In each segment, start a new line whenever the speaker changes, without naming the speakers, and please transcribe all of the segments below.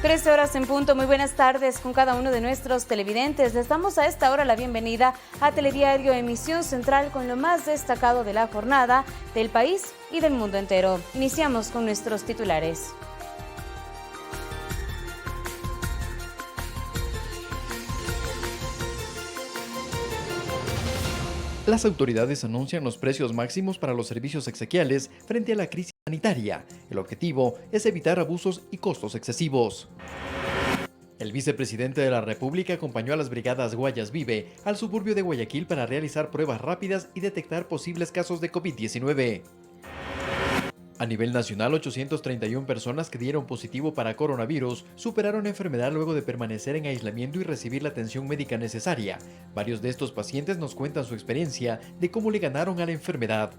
13 horas en punto. Muy buenas tardes con cada uno de nuestros televidentes. Les damos a esta hora la bienvenida a Telediario Emisión Central con lo más destacado de la jornada del país y del mundo entero. Iniciamos con nuestros titulares.
Las autoridades anuncian los precios máximos para los servicios exequiales frente a la crisis sanitaria. El objetivo es evitar abusos y costos excesivos. El vicepresidente de la República acompañó a las brigadas Guayas Vive al suburbio de Guayaquil para realizar pruebas rápidas y detectar posibles casos de COVID-19. A nivel nacional, 831 personas que dieron positivo para coronavirus superaron la enfermedad luego de permanecer en aislamiento y recibir la atención médica necesaria. Varios de estos pacientes nos cuentan su experiencia de cómo le ganaron a la enfermedad.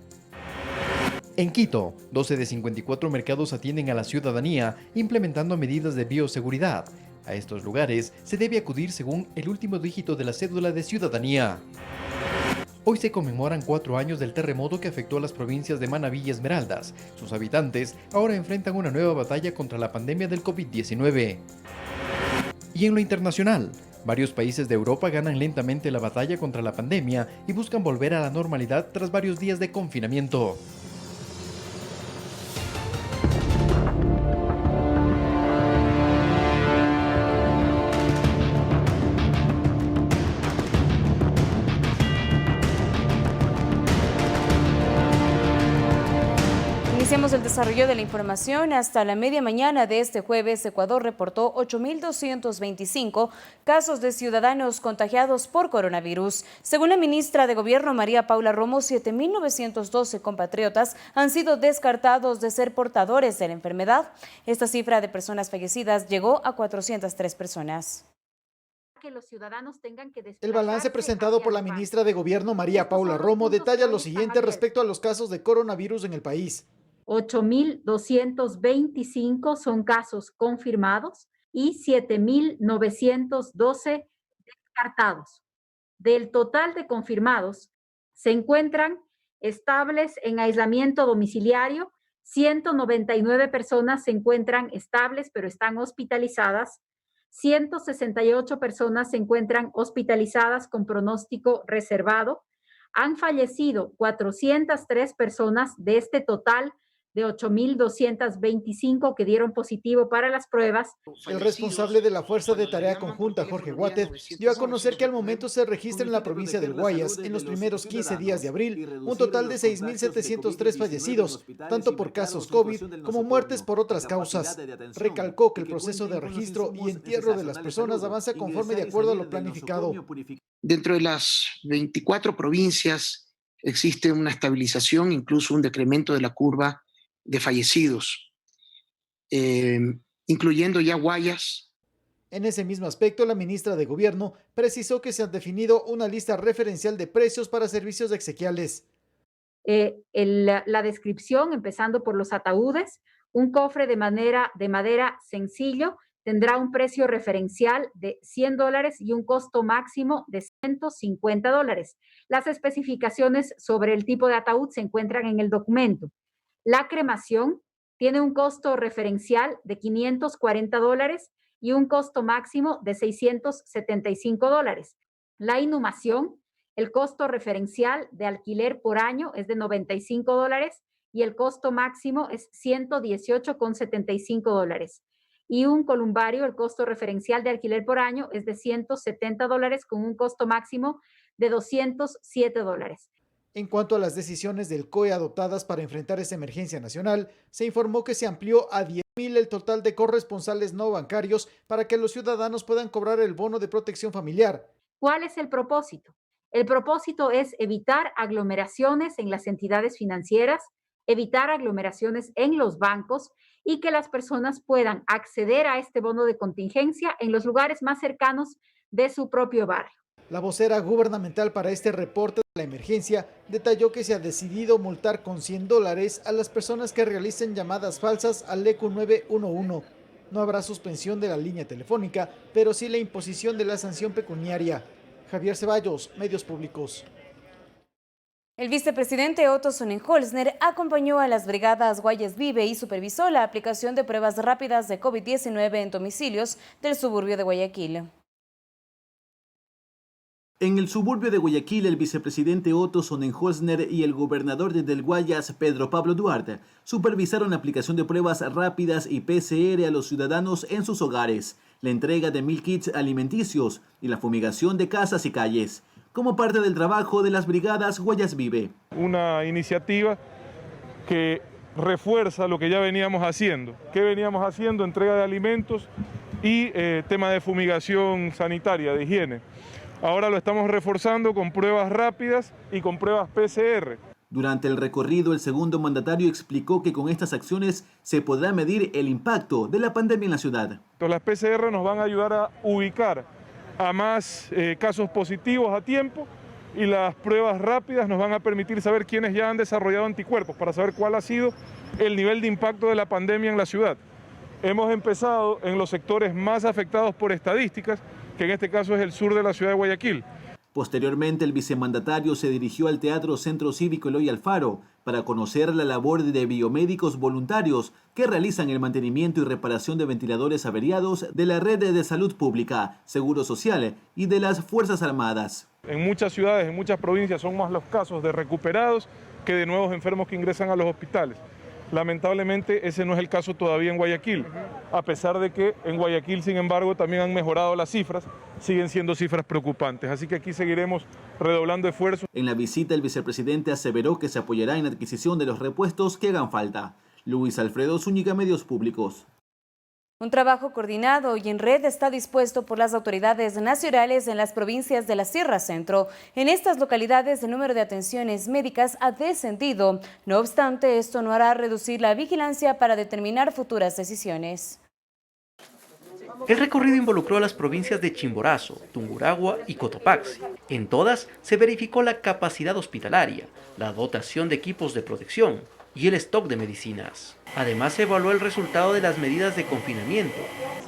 En Quito, 12 de 54 mercados atienden a la ciudadanía implementando medidas de bioseguridad. A estos lugares se debe acudir según el último dígito de la cédula de ciudadanía. Hoy se conmemoran 4 años del terremoto que afectó a las provincias de Manabí y Esmeraldas. Sus habitantes ahora enfrentan una nueva batalla contra la pandemia del COVID-19. Y en lo internacional, varios países de Europa ganan lentamente la batalla contra la pandemia y buscan volver a la normalidad tras varios días de confinamiento.
Iniciamos el desarrollo de la información. Hasta la media mañana de este jueves, Ecuador reportó 8.225 casos de ciudadanos contagiados por coronavirus. Según la ministra de Gobierno, María Paula Romo, 7.912 compatriotas han sido descartados de ser portadores de la enfermedad. Esta cifra de personas fallecidas llegó a 403 personas.
Que los ciudadanos tengan que
El balance presentado por la ministra de Gobierno, María Paula Romo, detalla lo siguiente respecto a los casos de coronavirus en el país.
8.225 son casos confirmados y 7.912 descartados. Del total de confirmados, se encuentran estables en aislamiento domiciliario, 199 personas se encuentran estables pero están hospitalizadas, 168 personas se encuentran hospitalizadas con pronóstico reservado, han fallecido 403 personas de este total de 8.225 que dieron positivo para las pruebas.
El responsable de la Fuerza de Tarea Conjunta, Jorge Guátet, dio a conocer que al momento se registra en la provincia del Guayas, en los primeros 15 días de abril, un total de 6.703 fallecidos, tanto por casos COVID como muertes por otras causas. Recalcó que el proceso de registro y entierro de las personas avanza conforme de acuerdo a lo planificado.
Dentro de las 24 provincias existe una estabilización, incluso un decremento de la curva de fallecidos, incluyendo ya Guayas.
En ese mismo aspecto, la ministra de Gobierno precisó que se ha definido una lista referencial de precios para servicios exequiales.
La descripción, empezando por los ataúdes, un cofre de madera sencillo tendrá un precio referencial de $100 y un costo máximo de $150. Las especificaciones sobre el tipo de ataúd se encuentran en el documento. La cremación tiene un costo referencial de $540 y un costo máximo de $675. La inhumación, el costo referencial de alquiler por año es de $95 y el costo máximo es $118,75. Y un columbario, el costo referencial de alquiler por año es de $170 con un costo máximo de $207.
En cuanto a las decisiones del COE adoptadas para enfrentar esta emergencia nacional, se informó que se amplió a 10.000 el total de corresponsales no bancarios para que los ciudadanos puedan cobrar el bono de protección familiar.
¿Cuál es el propósito? El propósito es evitar aglomeraciones en las entidades financieras, evitar aglomeraciones en los bancos y que las personas puedan acceder a este bono de contingencia en los lugares más cercanos de su propio barrio.
La vocera gubernamental para este reporte de la emergencia detalló que se ha decidido multar con $100 a las personas que realicen llamadas falsas al ECU 911. No habrá suspensión de la línea telefónica, pero sí la imposición de la sanción pecuniaria. Javier Ceballos, Medios Públicos.
El vicepresidente Otto Sonnenholzner acompañó a las brigadas Guayas Vive y supervisó la aplicación de pruebas rápidas de COVID-19 en domicilios del suburbio de Guayaquil.
En el suburbio de Guayaquil, el vicepresidente Otto Sonnenholzner y el gobernador del Guayas, Pedro Pablo Duarte, supervisaron la aplicación de pruebas rápidas y PCR a los ciudadanos en sus hogares, la entrega de 1000 kits alimenticios y la fumigación de casas y calles, como parte del trabajo de las brigadas Guayas Vive.
Una iniciativa que refuerza lo que ya veníamos haciendo. ¿Qué veníamos haciendo? Entrega de alimentos y tema de fumigación sanitaria, de higiene. Ahora lo estamos reforzando con pruebas rápidas y con pruebas PCR.
Durante el recorrido, el segundo mandatario explicó que con estas acciones se podrá medir el impacto de la pandemia en la ciudad.
Las PCR nos van a ayudar a ubicar a más casos positivos a tiempo y las pruebas rápidas nos van a permitir saber quiénes ya han desarrollado anticuerpos para saber cuál ha sido el nivel de impacto de la pandemia en la ciudad. Hemos empezado en los sectores más afectados por estadísticas, que en este caso es el sur de la ciudad de Guayaquil.
Posteriormente, el vicemandatario se dirigió al Teatro Centro Cívico Eloy Alfaro para conocer la labor de biomédicos voluntarios que realizan el mantenimiento y reparación de ventiladores averiados de la red de salud pública, Seguro Social y de las Fuerzas Armadas.
En muchas ciudades, en muchas provincias son más los casos de recuperados que de nuevos enfermos que ingresan a los hospitales. Lamentablemente ese no es el caso todavía en Guayaquil, a pesar de que en Guayaquil, sin embargo, también han mejorado las cifras, siguen siendo cifras preocupantes, así que aquí seguiremos redoblando esfuerzos.
En la visita, el vicepresidente aseveró que se apoyará en la adquisición de los repuestos que hagan falta. Luis Alfredo Zúñiga, Medios Públicos.
Un trabajo coordinado y en red está dispuesto por las autoridades nacionales en las provincias de la Sierra Centro. En estas localidades el número de atenciones médicas ha descendido. No obstante, esto no hará reducir la vigilancia para determinar futuras decisiones.
El recorrido involucró a las provincias de Chimborazo, Tungurahua y Cotopaxi. En todas se verificó la capacidad hospitalaria, la dotación de equipos de protección y el stock de medicinas. Además, se evaluó el resultado de las medidas de confinamiento,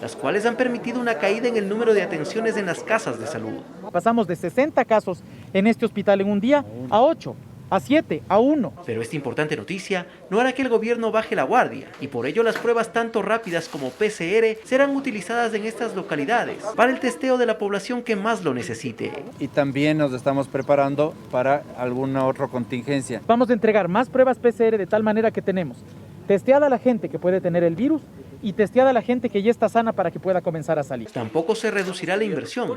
las cuales han permitido una caída en el número de atenciones en las casas de salud.
Pasamos de 60 casos en este hospital en un día a 8, a 7, a 1.
Pero esta importante noticia no hará que el gobierno baje la guardia y por ello las pruebas tanto rápidas como PCR serán utilizadas en estas localidades para el testeo de la población que más lo necesite.
Y también nos estamos preparando para alguna otra contingencia.
Vamos a entregar más pruebas PCR de tal manera que tenemos testeada a la gente que puede tener el virus y testeada a la gente que ya está sana para que pueda comenzar a salir.
Tampoco se reducirá la inversión.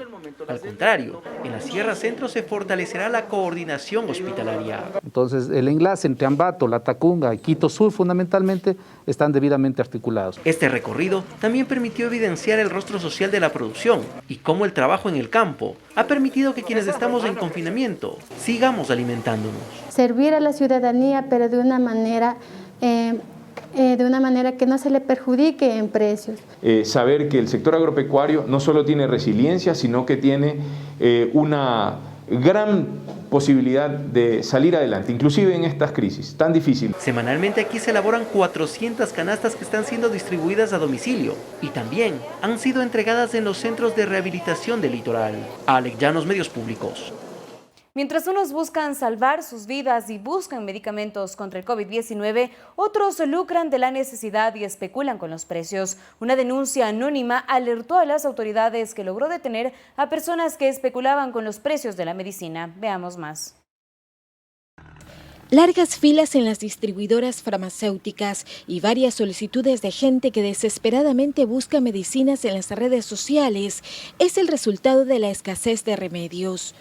Al contrario, en la Sierra Centro se fortalecerá la coordinación hospitalaria.
Entonces, el enlace entre Ambato, La Tacunga y Quito Sur fundamentalmente están debidamente articulados.
Este recorrido también permitió evidenciar el rostro social de la producción y cómo el trabajo en el campo ha permitido que quienes estamos en confinamiento sigamos alimentándonos.
Servir a la ciudadanía, pero de una manera que no se le perjudique en precios.
Saber que el sector agropecuario no solo tiene resiliencia, sino que tiene una gran posibilidad de salir adelante, inclusive en estas crisis tan difíciles.
Semanalmente aquí se elaboran 400 canastas que están siendo distribuidas a domicilio y también han sido entregadas en los centros de rehabilitación del litoral. Alex Llanos, Medios Públicos.
Mientras unos buscan salvar sus vidas y buscan medicamentos contra el COVID-19, otros lucran de la necesidad y especulan con los precios. Una denuncia anónima alertó a las autoridades que logró detener a personas que especulaban con los precios de la medicina. Veamos más.
Largas filas en las distribuidoras farmacéuticas y varias solicitudes de gente que desesperadamente busca medicinas en las redes sociales es el resultado de la escasez de remedios.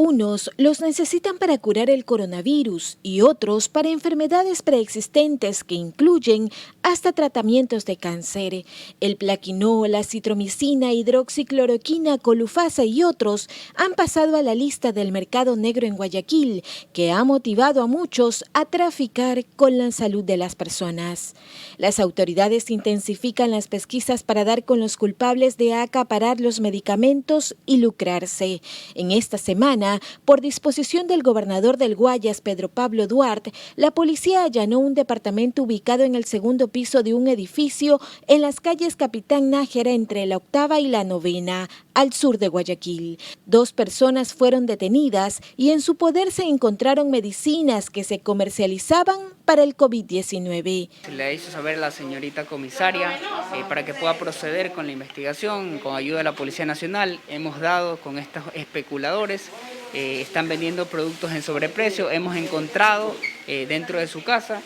Unos los necesitan para curar el coronavirus y otros para enfermedades preexistentes que incluyen hasta tratamientos de cáncer. El plaquinol, la citromicina, hidroxicloroquina, colufasa y otros han pasado a la lista del mercado negro en Guayaquil, que ha motivado a muchos a traficar con la salud de las personas. Las autoridades intensifican las pesquisas para dar con los culpables de acaparar los medicamentos y lucrarse. En esta semana, mañana, por disposición del gobernador del Guayas, Pedro Pablo Duarte, la policía allanó un departamento ubicado en el segundo piso de un edificio en las calles Capitán Nájera entre la 8ª y la 9ª, al sur de Guayaquil. 2 personas fueron detenidas y en su poder se encontraron medicinas que se comercializaban para el COVID-19.
Le hizo saber a la señorita comisaria para que pueda proceder con la investigación con ayuda de la Policía Nacional. Hemos dado con estos especuladores, están vendiendo productos en sobreprecio. Hemos encontrado dentro de su casa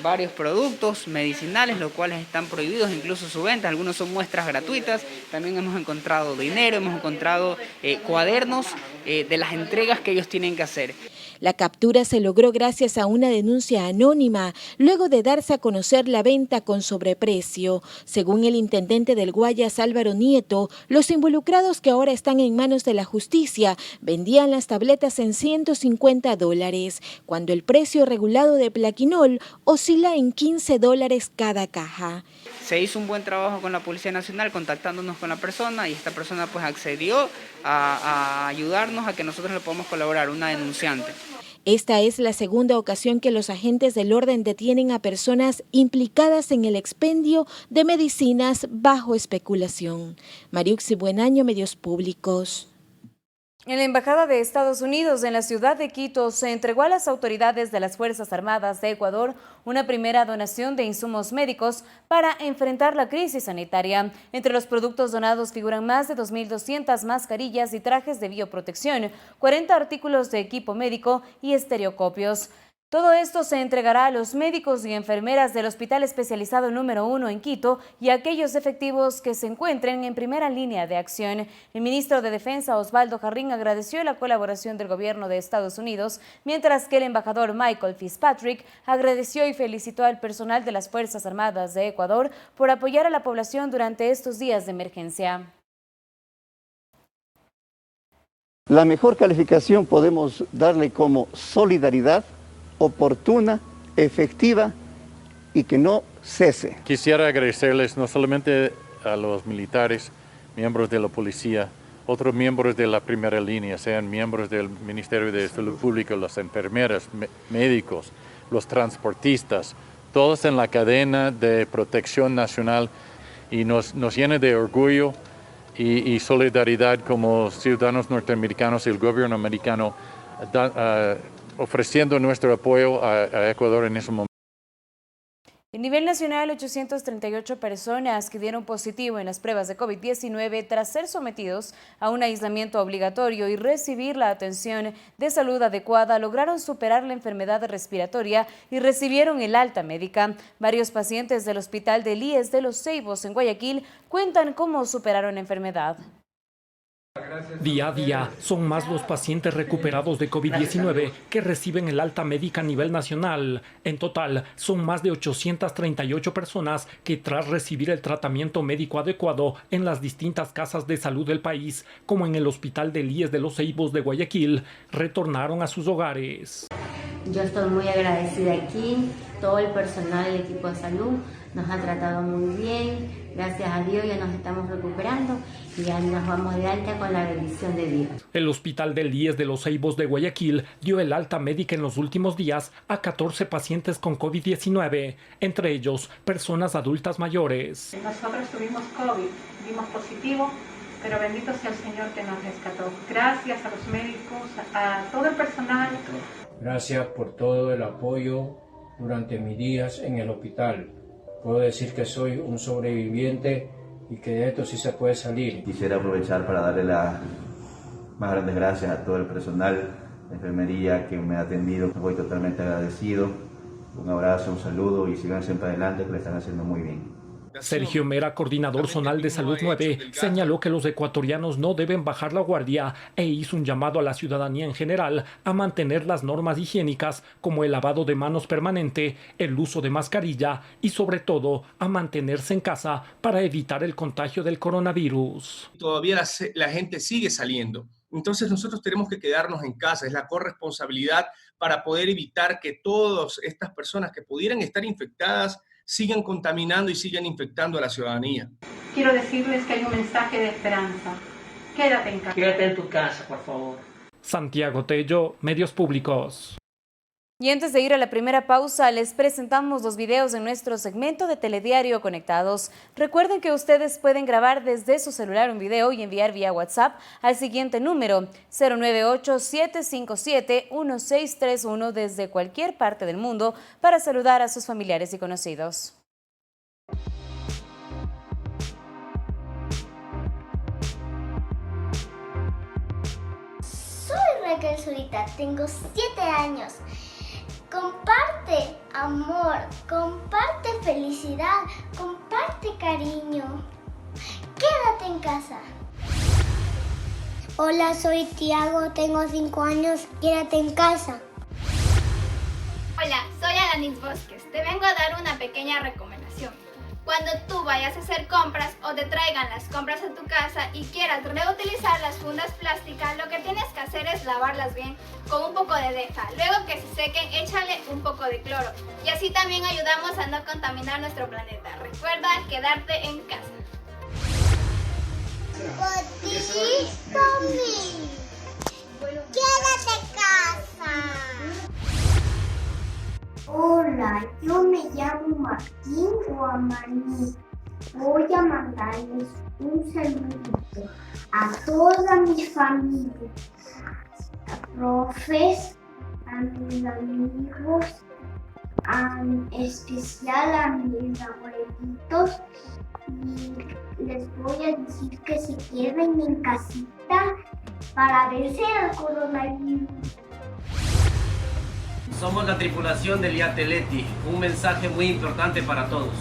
varios productos medicinales, los cuales están prohibidos incluso su venta. Algunos son muestras gratuitas. También hemos encontrado dinero, hemos encontrado cuadernos de las entregas que ellos tienen que hacer.
La captura se logró gracias a una denuncia anónima, luego de darse a conocer la venta con sobreprecio. Según el intendente del Guayas, Álvaro Nieto, los involucrados que ahora están en manos de la justicia vendían las tabletas en $150, cuando el precio regulado de Plaquinol oscila en $15 cada caja.
Se hizo un buen trabajo con la Policía Nacional contactándonos con la persona y esta persona pues accedió a ayudarnos a que nosotros le podamos colaborar, una denunciante.
Esta es la segunda ocasión que los agentes del orden detienen a personas implicadas en el expendio de medicinas bajo especulación. Mariuxi Buenaño, Medios Públicos.
En la Embajada de Estados Unidos en la ciudad de Quito se entregó a las autoridades de las Fuerzas Armadas de Ecuador una primera donación de insumos médicos para enfrentar la crisis sanitaria. Entre los productos donados figuran más de 2.200 mascarillas y trajes de bioprotección, 40 artículos de equipo médico y estereocopios. Todo esto se entregará a los médicos y enfermeras del Hospital Especializado número 1 en Quito y a aquellos efectivos que se encuentren en primera línea de acción. El ministro de Defensa, Osvaldo Jarrín, agradeció la colaboración del gobierno de Estados Unidos, mientras que el embajador Michael Fitzpatrick agradeció y felicitó al personal de las Fuerzas Armadas de Ecuador por apoyar a la población durante estos días de emergencia.
La mejor calificación podemos darle como solidaridad oportuna, efectiva y que no cese.
Quisiera agradecerles no solamente a los militares, miembros de la policía, otros miembros de la primera línea, sean miembros del Ministerio de Salud Pública, las enfermeras, médicos, los transportistas, todos en la cadena de protección nacional, y nos llena de orgullo y solidaridad como ciudadanos norteamericanos y el gobierno americano ofreciendo nuestro apoyo a Ecuador en ese momento.
A nivel nacional, 838 personas que dieron positivo en las pruebas de COVID-19 tras ser sometidos a un aislamiento obligatorio y recibir la atención de salud adecuada lograron superar la enfermedad respiratoria y recibieron el alta médica. Varios pacientes del Hospital del IES de Los Ceibos en Guayaquil cuentan cómo superaron la enfermedad.
Día a día son más los pacientes recuperados de COVID-19 que reciben el alta médica a nivel nacional. En total, son más de 838 personas que tras recibir el tratamiento médico adecuado en las distintas casas de salud del país, como en el Hospital del IES de Los Ceibos de Guayaquil, retornaron a sus hogares.
Yo estoy muy agradecida aquí, todo el personal del equipo de salud nos ha tratado muy bien, gracias a Dios ya nos estamos recuperando y ya nos vamos de alta con la bendición de Dios.
El Hospital del IES de Los Ceibos de Guayaquil dio el alta médica en los últimos días a 14 pacientes con COVID-19, entre ellos personas adultas mayores.
Nosotros tuvimos COVID, dimos positivo, pero bendito sea el Señor que nos rescató. Gracias a los médicos, a todo el personal.
Gracias por todo el apoyo durante mis días en el hospital. Puedo decir que soy un sobreviviente y que de esto sí se puede salir.
Quisiera aprovechar para darle las más grandes gracias a todo el personal de enfermería que me ha atendido. Estoy totalmente agradecido. Un abrazo, un saludo y sigan siempre adelante, que lo están haciendo muy bien.
Sergio Mera, coordinador zonal de Salud 9, señaló que los ecuatorianos no deben bajar la guardia e hizo un llamado a la ciudadanía en general a mantener las normas higiénicas como el lavado de manos permanente, el uso de mascarilla y sobre todo a mantenerse en casa para evitar el contagio del coronavirus.
Todavía la gente sigue saliendo. Entonces nosotros tenemos que quedarnos en casa, es la corresponsabilidad para poder evitar que todas estas personas que pudieran estar infectadas sigan contaminando y sigan infectando a la ciudadanía.
Quiero decirles que hay un mensaje de esperanza. Quédate en casa.
Quédate en tu casa, por favor.
Santiago Tello, Medios Públicos.
Y antes de ir a la primera pausa, les presentamos los videos de nuestro segmento de Telediario Conectados. Recuerden que ustedes pueden grabar desde su celular un video y enviar vía WhatsApp al siguiente número 098-757-1631 desde cualquier parte del mundo para saludar a sus familiares y conocidos.
Soy Raquel Zurita, tengo 7 años. Comparte amor, comparte felicidad, comparte cariño. Quédate en casa. Hola, soy Tiago, tengo 5 años, quédate en casa.
Hola, soy Alanis Bosques, te vengo a dar una pequeña recomendación. Cuando tú vayas a hacer compras o te traigan las compras a tu casa y quieras reutilizar las fundas plásticas, lo que tienes que hacer es lavarlas bien con un poco de deja. Luego que se sequen, échale un poco de cloro. Y así también ayudamos a no contaminar nuestro planeta. Recuerda quedarte en casa.
Quédate en casa. Hola, yo me llamo Martín Guamaní. Voy a mandarles un saludito a toda mi familia, a profes, a mis amigos, en especial a mis abuelitos. Y les voy a decir que se queden en casita para vencer el coronavirus.
Somos la tripulación del Iate Leti, un mensaje muy importante para todos.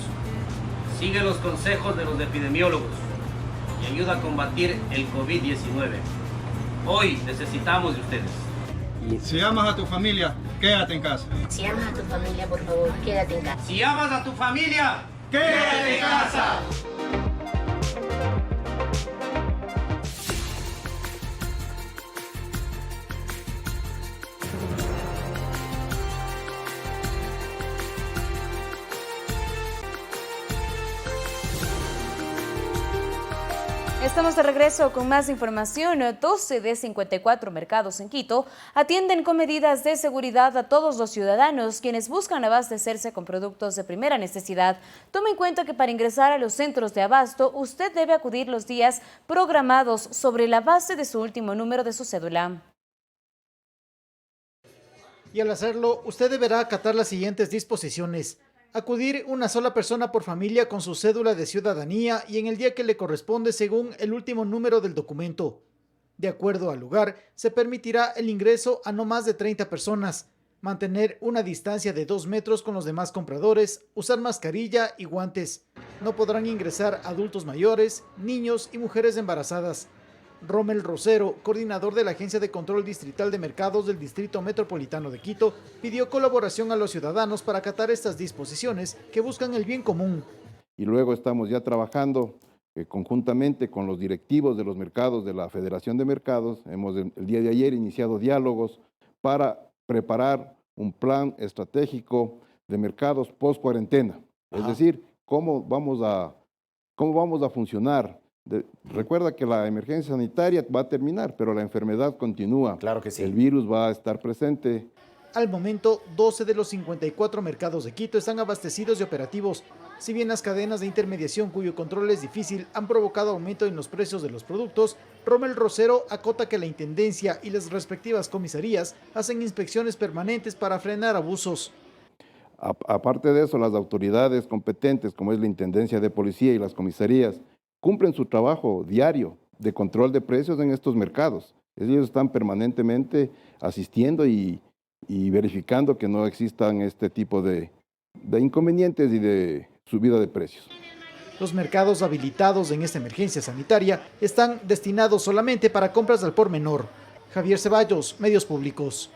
Sigue los consejos de los epidemiólogos y ayuda a combatir el COVID-19. Hoy necesitamos de ustedes.
Si amas a tu familia, quédate en casa.
Si amas a tu familia, por favor, quédate en casa.
Si amas a tu familia, quédate en casa.
Estamos de regreso con más información. 12 de 54 mercados en Quito atienden con medidas de seguridad a todos los ciudadanos quienes buscan abastecerse con productos de primera necesidad. Tome en cuenta que para ingresar a los centros de abasto, usted debe acudir los días programados sobre la base de su último número de su cédula.
Y al hacerlo, usted deberá acatar las siguientes disposiciones. Acudir una sola persona por familia con su cédula de ciudadanía y en el día que le corresponde según el último número del documento. De acuerdo al lugar, se permitirá el ingreso a no más de 30 personas, mantener una distancia de 2 metros con los demás compradores, usar mascarilla y guantes. No podrán ingresar adultos mayores, niños y mujeres embarazadas. Rommel Rosero, coordinador de la Agencia de Control Distrital de Mercados del Distrito Metropolitano de Quito, pidió colaboración a los ciudadanos para acatar estas disposiciones que buscan el bien común.
Y luego estamos ya trabajando conjuntamente con los directivos de los mercados de la Federación de Mercados. Hemos el día de ayer iniciado diálogos para preparar un plan estratégico de mercados post-cuarentena. Es decir, cómo vamos a funcionar. Recuerda que la emergencia sanitaria va a terminar, pero la enfermedad continúa.
Claro que sí.
El virus va a estar presente.
Al momento, 12 de los 54 mercados de Quito están abastecidos y operativos. Si bien las cadenas de intermediación cuyo control es difícil han provocado aumento en los precios de los productos, Rommel Rosero acota que la Intendencia y las respectivas comisarías hacen inspecciones permanentes para frenar abusos.
Aparte de eso, las autoridades competentes, como es la Intendencia de Policía y las comisarías, cumplen su trabajo diario de control de precios en estos mercados. Ellos están permanentemente asistiendo y verificando que no existan este tipo de inconvenientes y de subida de precios.
Los mercados habilitados en esta emergencia sanitaria están destinados solamente para compras al por menor. Javier Ceballos, Medios Públicos.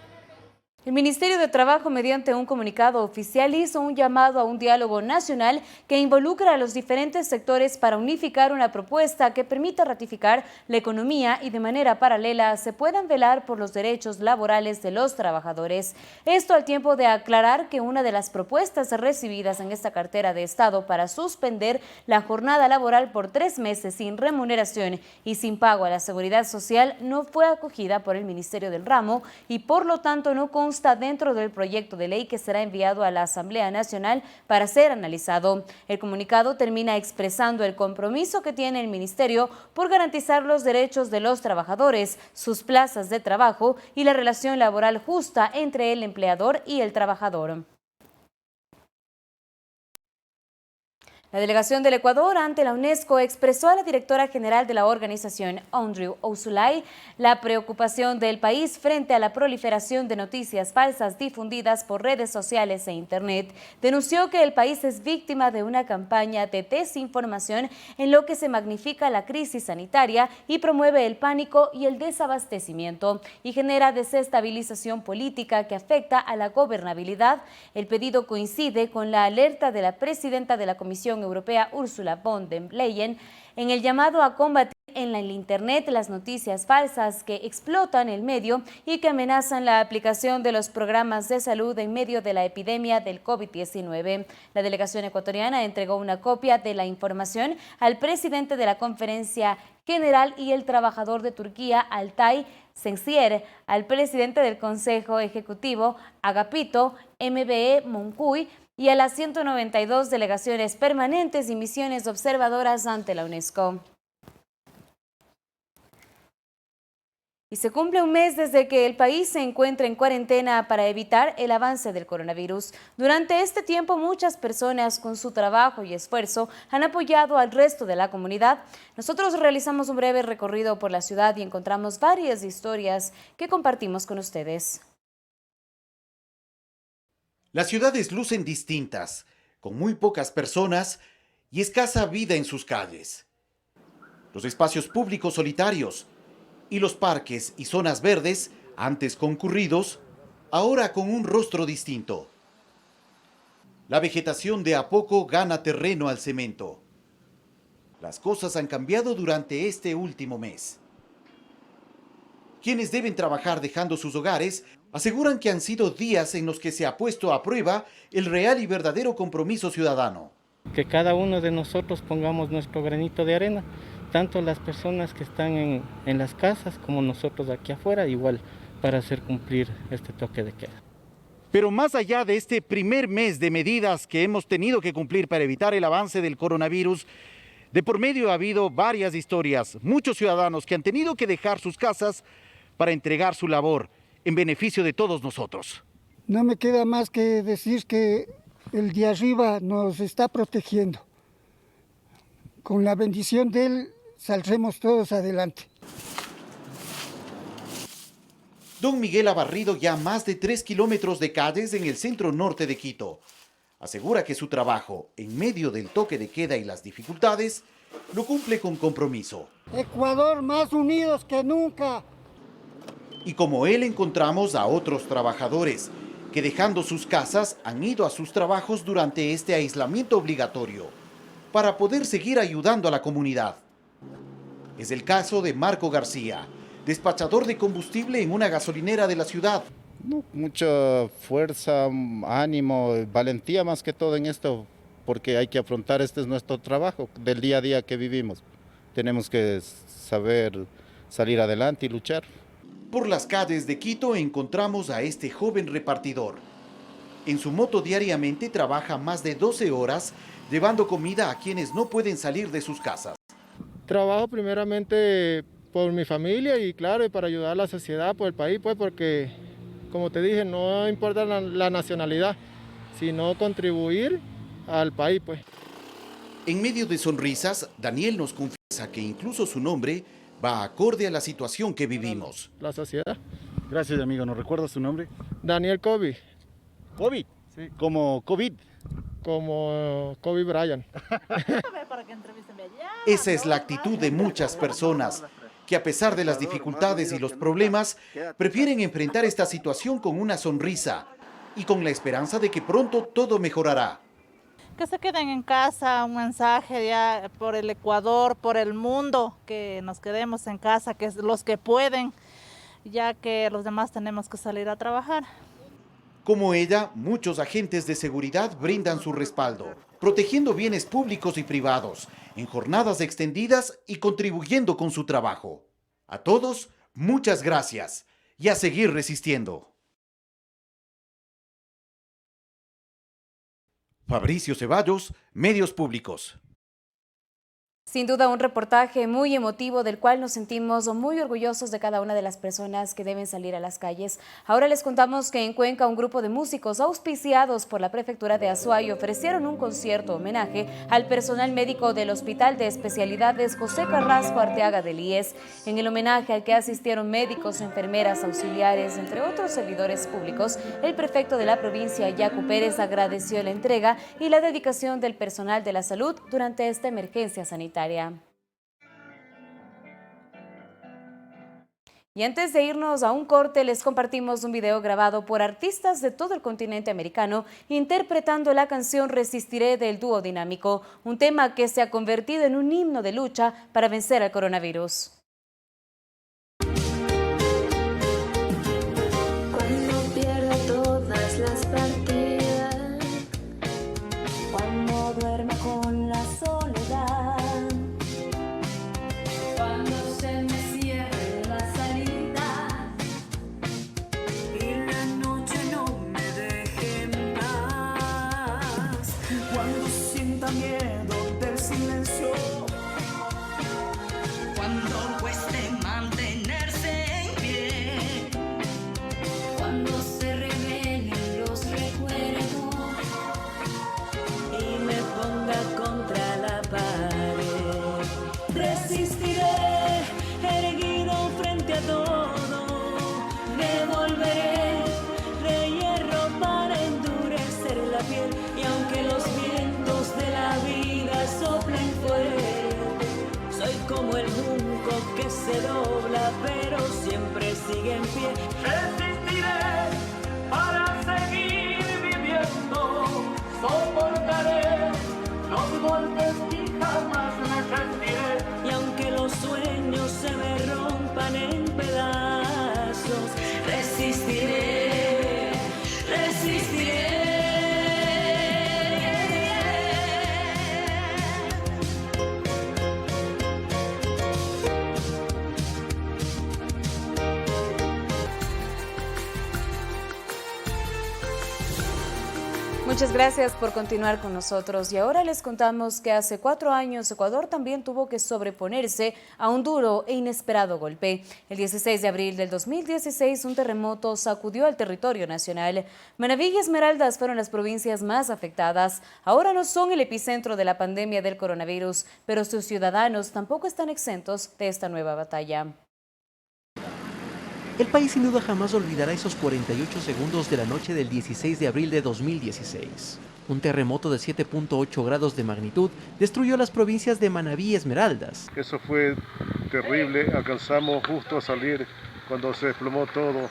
El Ministerio de Trabajo, mediante un comunicado oficial, hizo un llamado a un diálogo nacional que involucra a los diferentes sectores para unificar una propuesta que permita ratificar la economía y de manera paralela se puedan velar por los derechos laborales de los trabajadores. Esto al tiempo de aclarar que una de las propuestas recibidas en esta cartera de Estado para suspender la jornada laboral por 3 meses sin remuneración y sin pago a la Seguridad Social no fue acogida por el Ministerio del Ramo y por lo tanto no consta dentro del proyecto de ley que será enviado a la Asamblea Nacional para ser analizado. El comunicado termina expresando el compromiso que tiene el Ministerio por garantizar los derechos de los trabajadores, sus plazas de trabajo y la relación laboral justa entre el empleador y el trabajador. La delegación del Ecuador ante la UNESCO expresó a la directora general de la organización, Audrey Azoulay, la preocupación del país frente a la proliferación de noticias falsas difundidas por redes sociales e Internet. Denunció que el país es víctima de una campaña de desinformación en lo que se magnifica la crisis sanitaria y promueve el pánico y el desabastecimiento y genera desestabilización política que afecta a la gobernabilidad. El pedido coincide con la alerta de la presidenta de la Comisión Europea, Ursula von der Leyen, en el llamado a combatir en el Internet las noticias falsas que explotan el medio y que amenazan la aplicación de los programas de salud en medio de la epidemia del COVID-19. La delegación ecuatoriana entregó una copia de la información al presidente de la Conferencia General y el trabajador de Turquía, Altay Sensier, al presidente del Consejo Ejecutivo, Agapito MBE Moncuy, y a las 192 delegaciones permanentes y misiones observadoras ante la UNESCO. Y se cumple un mes desde que el país se encuentra en cuarentena para evitar el avance del coronavirus. Durante este tiempo, muchas personas con su trabajo y esfuerzo han apoyado al resto de la comunidad. Nosotros realizamos un breve recorrido por la ciudad y encontramos varias historias que compartimos con ustedes.
Las ciudades lucen distintas, con muy pocas personas y escasa vida en sus calles. Los espacios públicos solitarios y los parques y zonas verdes, antes concurridos, ahora con un rostro distinto. La vegetación de a poco gana terreno al cemento. Las cosas han cambiado durante este último mes. Quienes deben trabajar dejando sus hogares aseguran que han sido días en los que se ha puesto a prueba el real y verdadero compromiso ciudadano.
Que cada uno de nosotros pongamos nuestro granito de arena, tanto las personas que están en las casas como nosotros aquí afuera, igual para hacer cumplir este toque de queda.
Pero más allá de este primer mes de medidas que hemos tenido que cumplir para evitar el avance del coronavirus, de por medio ha habido varias historias, muchos ciudadanos que han tenido que dejar sus casas para entregar su labor en beneficio de todos nosotros.
No me queda más que decir que el de arriba nos está protegiendo. Con la bendición de él saldremos todos adelante.
Don Miguel ha barrido ya más de 3 kilómetros de calles en el centro norte de Quito. Asegura que su trabajo, en medio del toque de queda y las dificultades, lo cumple con compromiso.
Ecuador más unidos que nunca.
Y como él encontramos a otros trabajadores que dejando sus casas han ido a sus trabajos durante este aislamiento obligatorio para poder seguir ayudando a la comunidad. Es el caso de Marco García, despachador de combustible en una gasolinera de la ciudad.
Mucha fuerza, ánimo, valentía más que todo en esto, porque hay que afrontar, este es nuestro trabajo del día a día que vivimos. Tenemos que saber salir adelante y luchar.
Por las calles de Quito encontramos a este joven repartidor. En su moto diariamente trabaja más de 12 horas llevando comida a quienes no pueden salir de sus casas.
Trabajo primeramente por mi familia y claro, para ayudar a la sociedad, por el país, pues porque, como te dije, no importa la nacionalidad, sino contribuir al país, pues.
En medio de sonrisas, Daniel nos confiesa que incluso su nombre va acorde a la situación que vivimos.
La sociedad.
Gracias, amigo. ¿Nos recuerda su nombre?
Daniel Kobe.
¿Covid?
Sí.
¿Como COVID?
Como Kobe Bryant.
Esa es la actitud de muchas personas que a pesar de las dificultades y los problemas, prefieren enfrentar esta situación con una sonrisa y con la esperanza de que pronto todo mejorará.
Que se queden en casa, un mensaje ya por el Ecuador, por el mundo, que nos quedemos en casa, que es los que pueden, ya que los demás tenemos que salir a trabajar.
Como ella, muchos agentes de seguridad brindan su respaldo, protegiendo bienes públicos y privados, en jornadas extendidas y contribuyendo con su trabajo. A todos, muchas gracias y a seguir resistiendo. Fabricio Ceballos, Medios Públicos.
Sin duda un reportaje muy emotivo del cual nos sentimos muy orgullosos de cada una de las personas que deben salir a las calles. Ahora les contamos que en Cuenca un grupo de músicos auspiciados por la prefectura de Azuay ofrecieron un concierto homenaje al personal médico del Hospital de Especialidades José Carrasco Arteaga del IES. En el homenaje al que asistieron médicos, enfermeras, auxiliares, entre otros servidores públicos, el prefecto de la provincia, Yacu Pérez, agradeció la entrega y la dedicación del personal de la salud durante esta emergencia sanitaria. Y antes de irnos a un corte, les compartimos un video grabado por artistas de todo el continente americano interpretando la canción Resistiré del dúo Dinámico, un tema que se ha convertido en un himno de lucha para vencer al coronavirus.
Cuando pierda todas las partidas, cuando duerma con la soledad, se dobla, pero siempre sigue en pie. Resistiré para seguir viviendo, soportaré los golpes y jamás me rendiré. Y aunque los sueños se me rompan en pedazos, resistiré, resistiré.
Muchas gracias por continuar con nosotros y ahora les contamos que hace 4 años Ecuador también tuvo que sobreponerse a un duro e inesperado golpe. El 16 de abril del 2016 un terremoto sacudió al territorio nacional. Manabí y Esmeraldas fueron las provincias más afectadas. Ahora no son el epicentro de la pandemia del coronavirus, pero sus ciudadanos tampoco están exentos de esta nueva batalla.
El país sin duda jamás olvidará esos 48 segundos de la noche del 16 de abril de 2016. Un terremoto de 7.8 grados de magnitud destruyó las provincias de Manabí y Esmeraldas.
Eso fue terrible, alcanzamos justo a salir cuando se desplomó todo.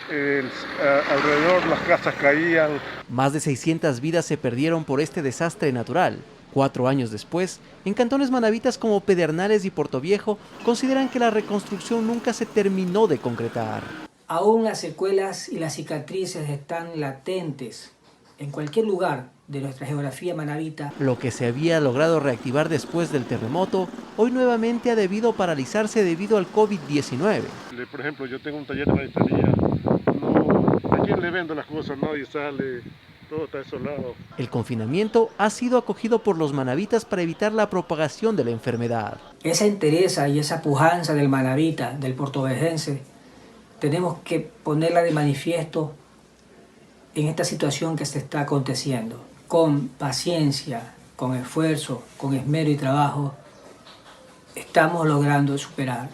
Alrededor las casas caían.
Más de 600 vidas se perdieron por este desastre natural. 4 años después, en cantones manabitas como Pedernales y Portoviejo consideran que la reconstrucción nunca se terminó de concretar.
Aún las secuelas y las cicatrices están latentes en cualquier lugar de nuestra geografía manabita.
Lo que se había logrado reactivar después del terremoto, hoy nuevamente ha debido paralizarse debido al COVID-19.
Por ejemplo, yo tengo un taller de maestría. ¿A quién le vendo las cosas? Nadie sale. Todo está desolado.
El confinamiento ha sido acogido por los manabitas para evitar la propagación de la enfermedad.
Esa entereza y esa pujanza del manabita, del portovejense, tenemos que ponerla de manifiesto en esta situación que se está aconteciendo. Con paciencia, con esfuerzo, con esmero y trabajo, estamos logrando superar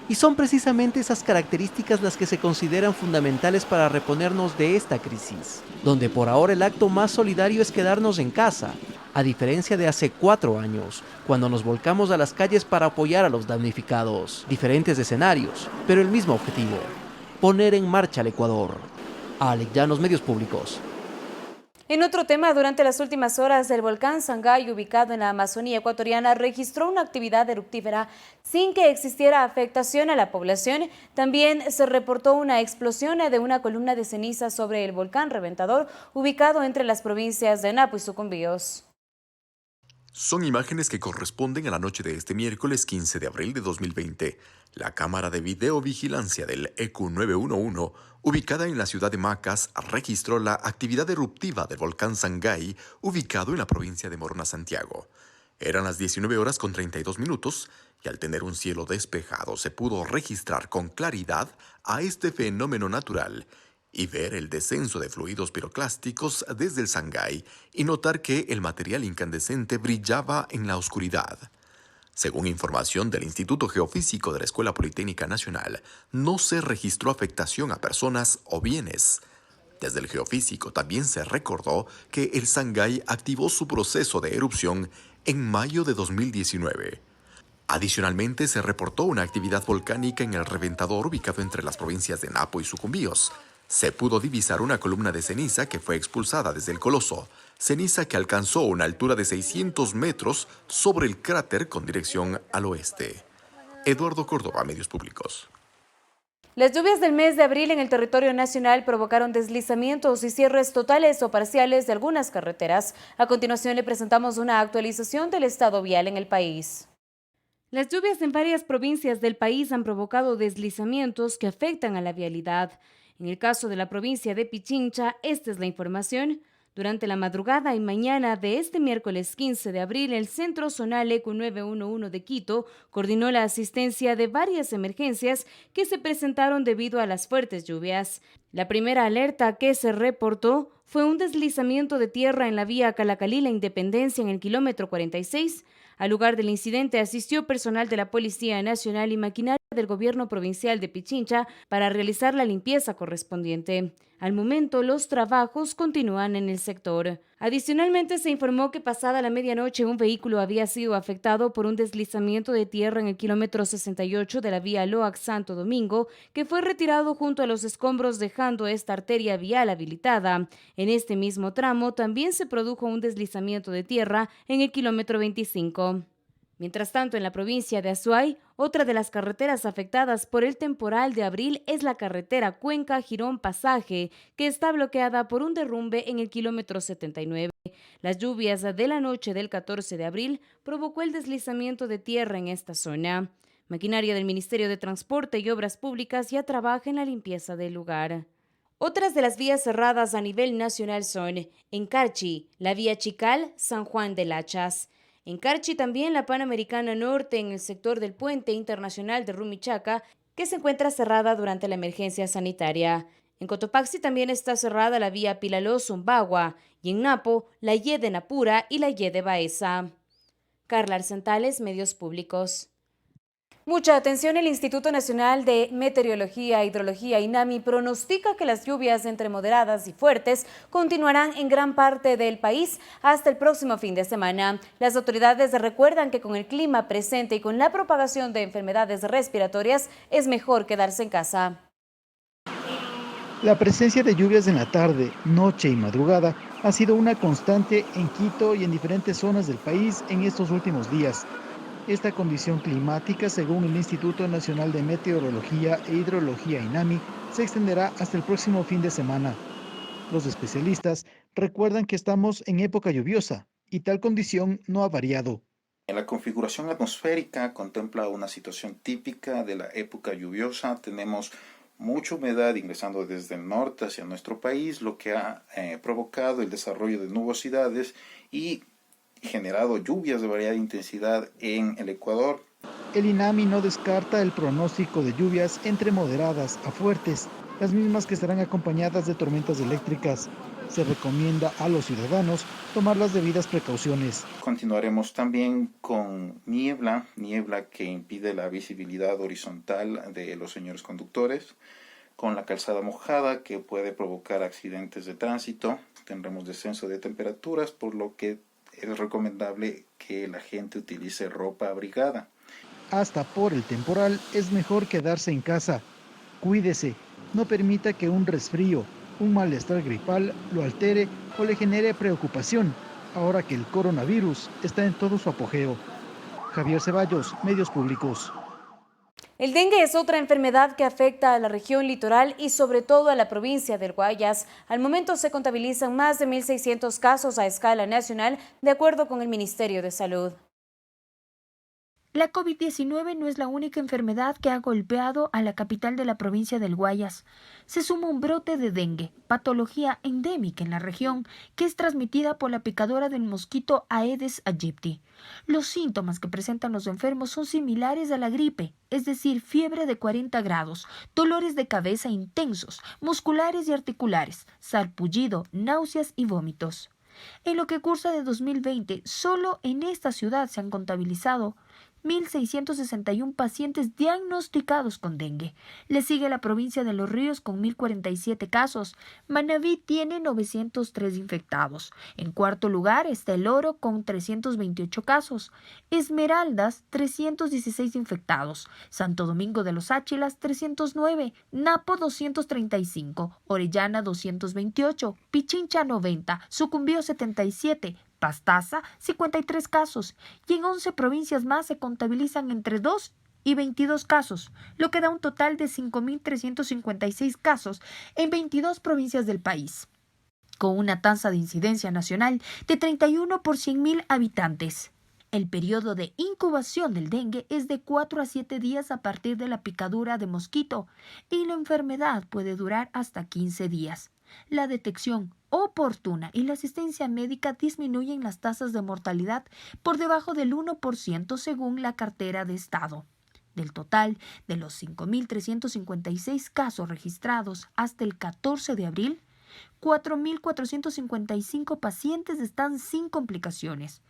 Y son precisamente esas características las que se consideran fundamentales para reponernos de esta crisis, donde por ahora el acto más solidario es quedarnos en casa, a diferencia de hace 4 años, cuando nos volcamos a las calles para apoyar a los damnificados. Diferentes escenarios, pero el mismo objetivo: poner en marcha al Ecuador. Alex Llanos, Medios Públicos.
En otro tema, durante las últimas horas, el volcán Sangay, ubicado en la Amazonía ecuatoriana, registró una actividad eruptífera sin que existiera afectación a la población. También se reportó una explosión de una columna de ceniza sobre el volcán reventador, ubicado entre las provincias de Napo y Sucumbíos.
Son imágenes que corresponden a la noche de este miércoles 15 de abril de 2020. La cámara de videovigilancia del ECU 911, ubicada en la ciudad de Macas, registró la actividad eruptiva del volcán Sangay, ubicado en la provincia de Morona, Santiago. Eran las 19:32 y al tener un cielo despejado se pudo registrar con claridad a este fenómeno natural y ver el descenso de fluidos piroclásticos desde el Sangay y notar que el material incandescente brillaba en la oscuridad. Según información del Instituto Geofísico de la Escuela Politécnica Nacional, no se registró afectación a personas o bienes. Desde el Geofísico también se recordó que el Sangay activó su proceso de erupción en mayo de 2019. Adicionalmente, se reportó una actividad volcánica en el reventador ubicado entre las provincias de Napo y Sucumbíos. Se pudo divisar una columna de ceniza que fue expulsada desde el coloso, ceniza que alcanzó una altura de 600 metros sobre el cráter con dirección al oeste. Eduardo Córdoba, Medios Públicos.
Las lluvias del mes de abril en el territorio nacional provocaron deslizamientos y cierres totales o parciales de algunas carreteras. A continuación le presentamos una actualización del estado vial en el país. Las lluvias en varias provincias del país han provocado deslizamientos que afectan a la vialidad. En el caso de la provincia de Pichincha, esta es la información. Durante la madrugada y mañana de este miércoles 15 de abril, el Centro Zonal ECU 911 de Quito coordinó la asistencia de varias emergencias que se presentaron debido a las fuertes lluvias. La primera alerta que se reportó fue un deslizamiento de tierra en la vía Calacalí-La Independencia en el kilómetro 46. Al lugar del incidente asistió personal de la Policía Nacional y maquinaria del Gobierno Provincial de Pichincha para realizar la limpieza correspondiente. Al momento, los trabajos continúan en el sector. Adicionalmente, se informó que pasada la medianoche un vehículo había sido afectado por un deslizamiento de tierra en el kilómetro 68 de la vía Loac-Santo Domingo, que fue retirado junto a los escombros dejando esta arteria vial habilitada. En este mismo tramo también se produjo un deslizamiento de tierra en el kilómetro 25. Mientras tanto, en la provincia de Azuay, otra de las carreteras afectadas por el temporal de abril es la carretera Cuenca-Girón-Pasaje, que está bloqueada por un derrumbe en el kilómetro 79. Las lluvias de la noche del 14 de abril provocó el deslizamiento de tierra en esta zona. Maquinaria del Ministerio de Transporte y Obras Públicas ya trabaja en la limpieza del lugar. Otras de las vías cerradas a nivel nacional son en Carchi, la vía Chical-San Juan de Lachas. En Carchi también la Panamericana Norte en el sector del Puente Internacional de Rumichaca, que se encuentra cerrada durante la emergencia sanitaria. En Cotopaxi también está cerrada la vía Pilaló-Zumbagua y en Napo la Y de Napura y la Y de Baeza. Carla Arcentales, Medios Públicos. Mucha atención, el Instituto Nacional de Meteorología e Hidrología, INAMI, pronostica que las lluvias entre moderadas y fuertes continuarán en gran parte del país hasta el próximo fin de semana. Las autoridades recuerdan que con el clima presente y con la propagación de enfermedades respiratorias es mejor quedarse en casa.
La presencia de lluvias en la tarde, noche y madrugada ha sido una constante en Quito y en diferentes zonas del país en estos últimos días. Esta condición climática, según el Instituto Nacional de Meteorología e Hidrología, INAMI, se extenderá hasta el próximo fin de semana. Los especialistas recuerdan que estamos en época lluviosa y tal condición no ha variado.
La configuración atmosférica contempla una situación típica de la época lluviosa. Tenemos mucha humedad ingresando desde el norte hacia nuestro país, lo que ha provocado el desarrollo de nubosidades y generado lluvias de variada intensidad en el Ecuador.
El INAMI no descarta el pronóstico de lluvias entre moderadas a fuertes, las mismas que estarán acompañadas de tormentas eléctricas. Se recomienda a los ciudadanos tomar las debidas precauciones.
Continuaremos también con niebla que impide la visibilidad horizontal de los señores conductores, con la calzada mojada que puede provocar accidentes de tránsito. Tendremos descenso de temperaturas, por lo que es recomendable que la gente utilice ropa abrigada.
Hasta por el temporal es mejor quedarse en casa. Cuídese, no permita que un resfrío, un malestar gripal lo altere o le genere preocupación, ahora que el coronavirus está en todo su apogeo. Javier Ceballos, Medios Públicos.
El dengue es otra enfermedad que afecta a la región litoral y sobre todo a la provincia del Guayas. Al momento se contabilizan más de 1.600 casos a escala nacional, de acuerdo con el Ministerio de Salud.
La COVID-19 no es la única enfermedad que ha golpeado a la capital de la provincia del Guayas. Se suma un brote de dengue, patología endémica en la región, que es transmitida por la picadora del mosquito Aedes aegypti. Los síntomas que presentan los enfermos son similares a la gripe, es decir, fiebre de 40 grados, dolores de cabeza intensos, musculares y articulares, sarpullido, náuseas y vómitos. En lo que cursa de 2020, solo en esta ciudad se han contabilizado 1.661 pacientes diagnosticados con dengue. Le sigue la provincia de Los Ríos con 1.047 casos. Manabí tiene 903 infectados. En cuarto lugar está El Oro con 328 casos. Esmeraldas, 316 infectados. Santo Domingo de los Áchilas, 309. Napo, 235. Orellana, 228. Pichincha, 90. Sucumbío, 77. Pastaza, 53 casos, y en 11 provincias más se contabilizan entre 2 y 22 casos, lo que da un total de 5.356 casos en 22 provincias del país, con una tasa de incidencia nacional de 31 por 100.000 habitantes. El periodo de incubación del dengue es de 4 a 7 días a partir de la picadura de mosquito, y la enfermedad puede durar hasta 15 días. La detección oportuna y la asistencia médica disminuyen las tasas de mortalidad por debajo del 1% según la cartera de Estado. Del total de los 5.356 casos registrados hasta el 14 de abril, 4.455 pacientes están sin complicaciones.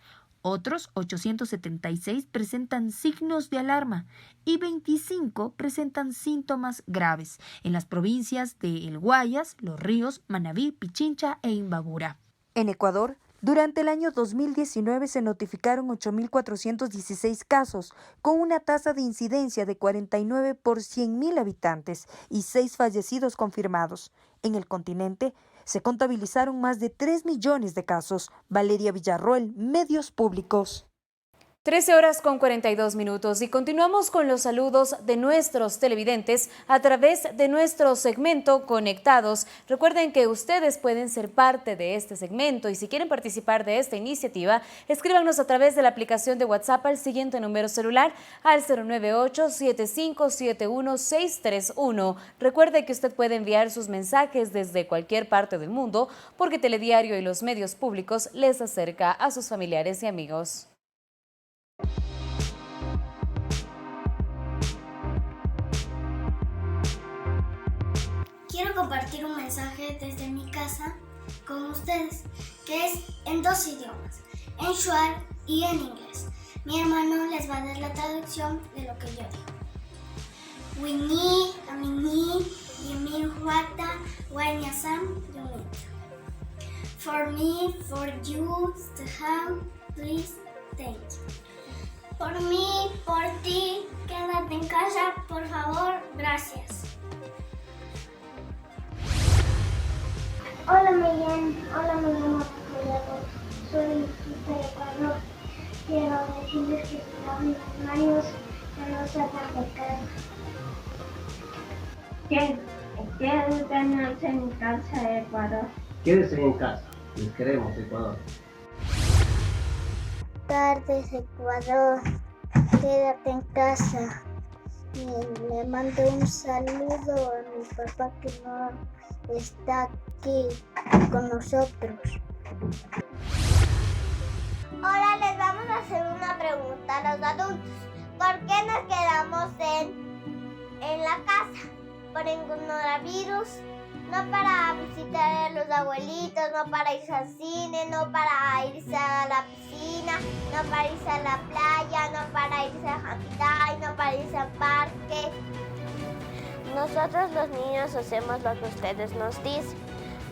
Otros 876 presentan signos de alarma y 25 presentan síntomas graves en las provincias de El Guayas, Los Ríos, Manabí, Pichincha e Imbabura.
En Ecuador, durante el año 2019 se notificaron 8.416 casos, con una tasa de incidencia de 49 por 100.000 habitantes y 6 fallecidos confirmados. En el continente, se contabilizaron más de 3 millones de casos. Valeria Villarroel, Medios Públicos.
13:42 y continuamos con los saludos de nuestros televidentes a través de nuestro segmento Conectados. Recuerden que ustedes pueden ser parte de este segmento y si quieren participar de esta iniciativa, escríbanos a través de la aplicación de WhatsApp al siguiente número celular al 098-7571-631. Recuerde que usted puede enviar sus mensajes desde cualquier parte del mundo porque Telediario y los medios públicos les acerca a sus familiares y amigos.
Quiero compartir un mensaje desde mi casa con ustedes, que es en 2 idiomas, en shuar y en inglés. Mi hermano les va a dar la traducción de lo que yo digo. Winnie, amini, yemir huata, wanyasam, yumit. For me, for you, to have, please, thank you. Por mí, por ti, quédate en casa, por favor, gracias. Hola, me llamo Juliano, soy de Ecuador. Quiero decirles que para mis hermanos no nos salgan de casa. Quédense en casa, Ecuador.
Quédense en casa, les queremos, Ecuador.
Tardes, Ecuador, quédate en casa. Y le mando un saludo a mi papá que no está aquí con nosotros.
Ahora les vamos a hacer una pregunta a los adultos. ¿Por qué nos quedamos en la casa? ¿Por el coronavirus? no para visitar a los abuelitos, no para irse al cine, no para irse a la piscina, no para irse a la playa, no para irse a jantar, no para irse al parque. Nosotros los niños hacemos lo que ustedes nos dicen.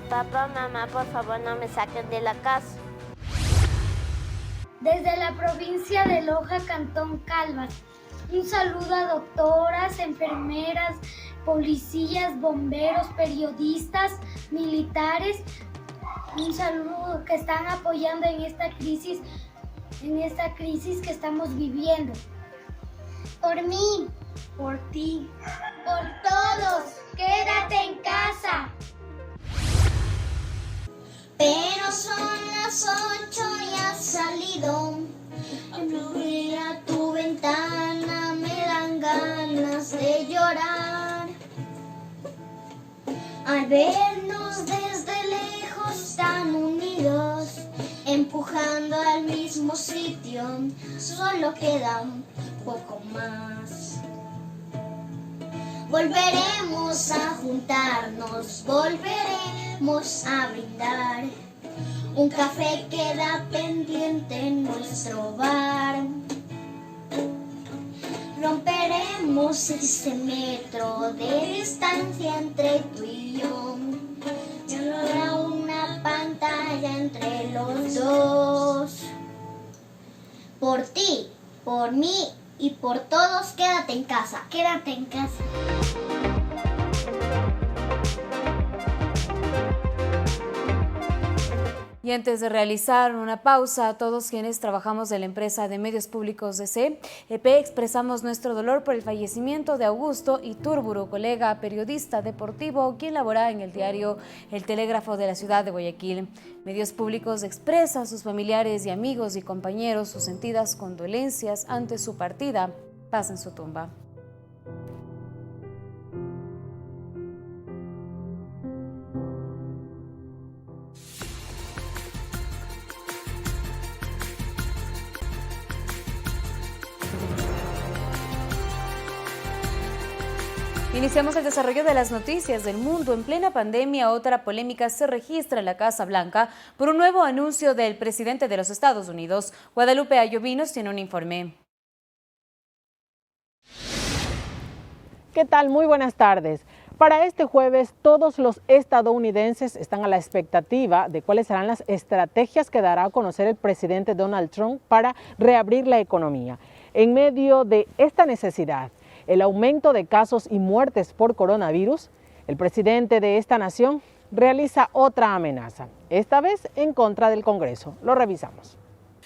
Papá, mamá, por favor no me saquen de la casa.
Desde la provincia de Loja, Cantón Calvas, un saludo a doctoras, enfermeras, policías, bomberos, periodistas, militares. Un saludo que están apoyando en esta crisis que estamos viviendo. Por mí, por ti, por todos, quédate en casa. Pero son las 8 y has salido. Abrir a tu ventana me dan ganas de llorar. Al vernos desde lejos tan unidos, empujando al mismo sitio, solo queda un poco más. Volveremos a juntarnos, volveremos a brindar. Un café queda pendiente en nuestro bar. Romperemos ese metro de distancia entre tú y yo. Ya no habrá una pantalla entre los dos. Por ti, por mí y por todos, quédate en casa. Quédate en casa.
Y antes de realizar una pausa, a todos quienes trabajamos en la empresa de medios públicos de CEP, expresamos nuestro dolor por el fallecimiento de Augusto Iturburu, colega periodista deportivo, quien labora en el diario El Telégrafo de la ciudad de Guayaquil. Medios Públicos expresa a sus familiares y amigos y compañeros sus sentidas condolencias ante su partida. Paz en su tumba. Iniciamos el desarrollo de las noticias del mundo. En plena pandemia, otra polémica se registra en la Casa Blanca por un nuevo anuncio del presidente de los Estados Unidos. Guadalupe Ayovinos tiene un informe.
¿Qué tal? Muy buenas tardes. Para este jueves, todos los estadounidenses están a la expectativa de cuáles serán las estrategias que dará a conocer el presidente Donald Trump para reabrir la economía. En medio de esta necesidad, el aumento de casos y muertes por coronavirus, el presidente de esta nación realiza otra amenaza, esta vez en contra del Congreso. Lo revisamos.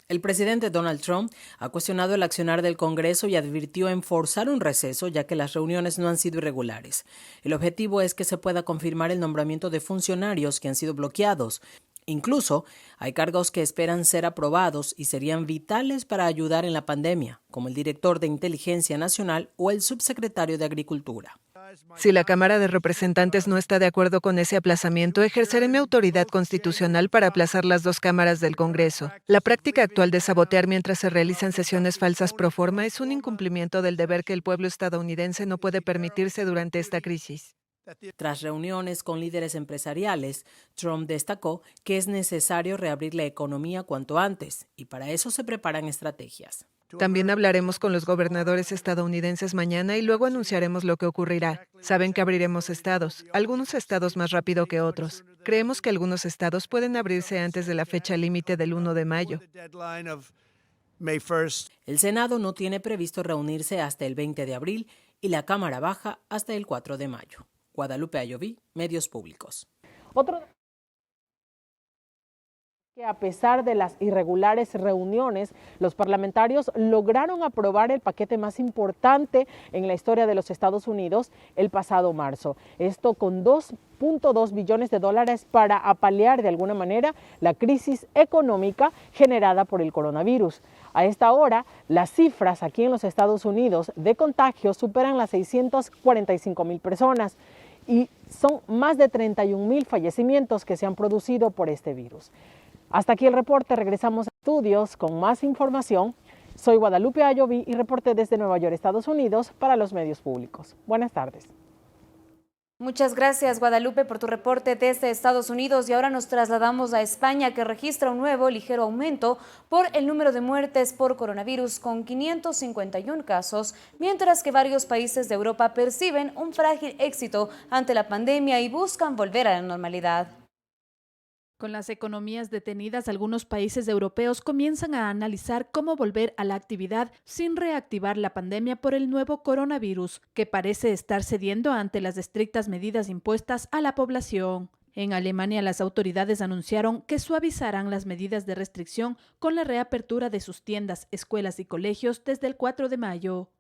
El presidente Donald Trump ha cuestionado el accionar del Congreso y advirtió en forzar un receso, ya que las reuniones no han sido irregulares. El objetivo es que se pueda confirmar el nombramiento de funcionarios que han sido bloqueados. Incluso hay cargos que esperan ser aprobados y serían vitales para ayudar en la pandemia, como el director de Inteligencia Nacional o el subsecretario de Agricultura.
Si la Cámara de Representantes no está de acuerdo con ese aplazamiento, ejerceré mi autoridad constitucional para aplazar las dos cámaras del Congreso. La práctica actual de sabotear mientras se realizan sesiones falsas pro forma es un incumplimiento del deber que el pueblo estadounidense no puede permitirse durante esta crisis.
Tras reuniones con líderes empresariales, Trump destacó que es necesario reabrir la economía cuanto antes y para eso se preparan estrategias.
También hablaremos con los gobernadores estadounidenses mañana y luego anunciaremos lo que ocurrirá. Saben que abriremos estados, algunos estados más rápido que otros. Creemos que algunos estados pueden abrirse antes de la fecha límite del 1 de mayo.
El Senado no tiene previsto reunirse hasta el 20 de abril y la Cámara Baja hasta el 4 de mayo. Guadalupe Ayoví, Medios Públicos.
Otro que a pesar de las irregulares reuniones, los parlamentarios lograron aprobar el paquete más importante en la historia de los Estados Unidos el pasado marzo. Esto con $2.2 billones para apalear de alguna manera la crisis económica generada por el coronavirus. A esta hora, las cifras aquí en los Estados Unidos de contagios superan las 645,000 personas. Y son más de 31,000 fallecimientos que se han producido por este virus. Hasta aquí el reporte, regresamos a estudios con más información. Soy Guadalupe Ayoví y reporté desde Nueva York, Estados Unidos, para los Medios Públicos. Buenas tardes.
Muchas gracias, Guadalupe, por tu reporte desde Estados Unidos. Y ahora nos trasladamos a España, que registra un nuevo ligero aumento por el número de muertes por coronavirus, con 551 casos, mientras que varios países de Europa perciben un frágil éxito ante la pandemia y buscan volver a la normalidad.
Con las economías detenidas, algunos países europeos comienzan a analizar cómo volver a la actividad sin reactivar la pandemia por el nuevo coronavirus, que parece estar cediendo ante las estrictas medidas impuestas a la población. En Alemania, las autoridades anunciaron que suavizarán las medidas de restricción con la reapertura de sus tiendas, escuelas y colegios desde el 4 de mayo.